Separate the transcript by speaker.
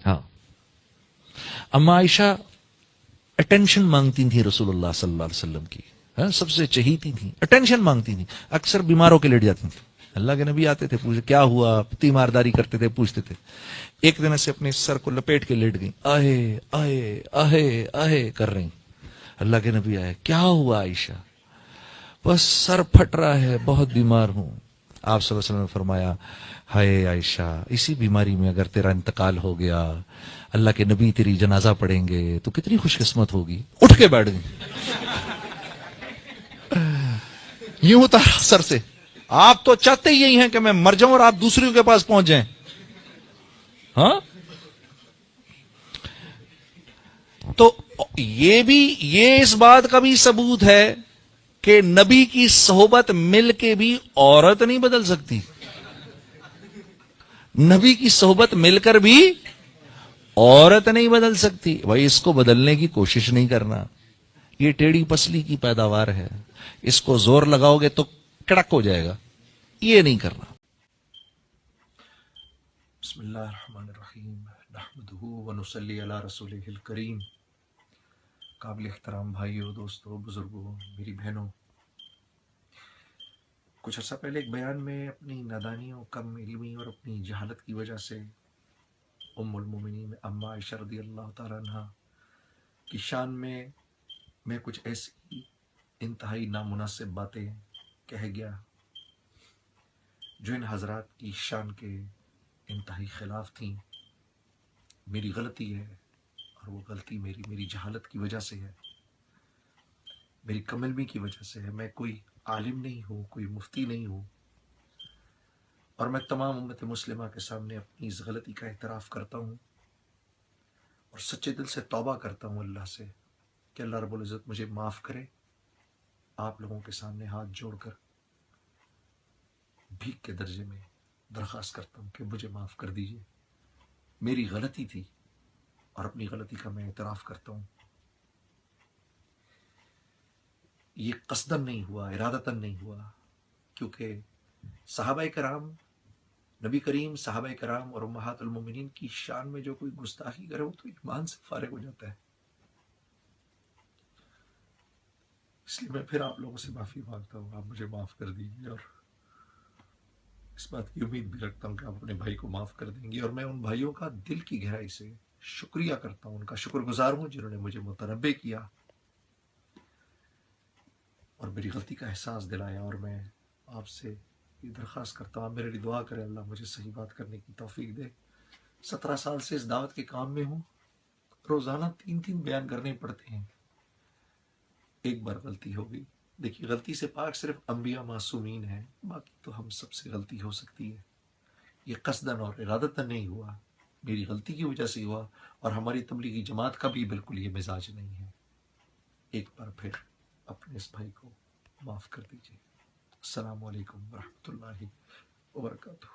Speaker 1: ہاں، اما عائشہ اٹینشن مانگتی تھی رسول اللہ صلی اللہ علیہ وسلم کی، ہاں، سب سے چہیتی تھی، اٹینشن مانگتی تھی، اکثر بیماروں کے لیٹ جاتی تھی، اللہ کے نبی آتے تھے، پوچھتے کیا ہوا، تیمارداری کرتے تھے، پوچھتے تھے. ایک دن سے اپنے سر کو لپیٹ کے لیٹ گئی، آہے آہے آہے آہے کر رہی. اللہ کے نبی آئے، کیا ہوا عائشہ؟ بس سر پھٹ رہا ہے، بہت بیمار ہوں. آپ صلی اللہ علیہ وسلم نے فرمایا، ہائے عائشہ، اسی بیماری میں اگر تیرا انتقال ہو گیا، اللہ کے نبی تیری جنازہ پڑھیں گے تو کتنی خوش قسمت ہوگی. اٹھ کے بیٹھ گئی، یوں ہوتا سر سے. آپ تو چاہتے ہی یہی ہیں کہ میں مر جاؤں اور آپ دوسروں کے پاس پہنچ جائیں. ہاں، تو یہ اس بات کا بھی ثبوت ہے کہ نبی کی صحبت مل کے بھی عورت نہیں بدل سکتی. نبی کی صحبت مل کر بھی عورت نہیں بدل سکتی. بھائی اس کو بدلنے کی کوشش نہیں کرنا، یہ ٹیڑھی پسلی کی پیداوار ہے، اس کو زور لگاؤ گے تو کڑک ہو جائے گا، یہ نہیں کرنا. بسم اللہ الرحمن الرحیم، نحمدہ ونصلی علی رسولہ الکریم. قابل احترام بھائیوں، دوستوں، بزرگوں، میری بہنوں، کچھ عرصہ پہلے ایک بیان میں اپنی نادانی و کم علمی اور اپنی جہالت کی وجہ سے ام المومنین اما عائشہ رضی اللہ تعالیٰ عنہ کی شان میں کچھ ایسی انتہائی نامناسب باتیں کہہ گیا جو ان حضرات کی شان کے انتہائی خلاف تھیں. میری غلطی ہے، اور وہ غلطی میری جہالت کی وجہ سے ہے، میری کم علمی کی وجہ سے ہے. میں کوئی عالم نہیں ہوں، کوئی مفتی نہیں ہوں، اور میں تمام امت مسلمہ کے سامنے اپنی اس غلطی کا اعتراف کرتا ہوں اور سچے دل سے توبہ کرتا ہوں اللہ سے کہ اللہ رب العزت مجھے معاف کرے. آپ لوگوں کے سامنے ہاتھ جوڑ کر بھیک کے درجے میں درخواست کرتا ہوں کہ مجھے معاف کر دیجیے. میری غلطی تھی اور اپنی غلطی کا میں اعتراف کرتا ہوں. یہ قصدن نہیں ہوا، ارادتاً نہیں ہوا، کیونکہ صحابہ کرام، نبی کریم، صحابہ کرام اور امہات المومنین کی شان میں جو کوئی گستاخی کرے وہ تو ایمان سے فارغ ہو جاتا ہے. اس لیے میں پھر آپ لوگوں سے معافی مانگتا ہوں، آپ مجھے معاف کر دیجیے، اور اس بات کی امید بھی رکھتا ہوں کہ آپ اپنے بھائی کو معاف کر دیں گے. اور میں ان بھائیوں کا دل کی گہرائی سے شکریہ کرتا ہوں، ان کا شکر گزار ہوں جنہوں نے مجھے متنبع کیا اور میری غلطی کا احساس دلایا. اور میں آپ سے یہ درخواست کرتا ہوں، آپ میرے لیے دعا کریں، اللہ مجھے صحیح بات کرنے کی توفیق دے. 17 سال سے اس دعوت کے کام میں ہوں، روزانہ 3 بیان کرنے پڑتے ہیں. ایک بار غلطی ہو گئی، دیکھیے غلطی سے پاک صرف انبیاء معصومین ہیں، باقی تو ہم سب سے غلطی ہو سکتی ہے. یہ قصدن اور ارادتاً نہیں ہوا، میری غلطی کی وجہ سے ہوا، اور ہماری تبلیغی جماعت کا بھی بالکل یہ مزاج نہیں ہے. ایک بار پھر اپنے اس بھائی کو معاف کر دیجیے. السلام علیکم ورحمۃ اللہ وبرکاتہ.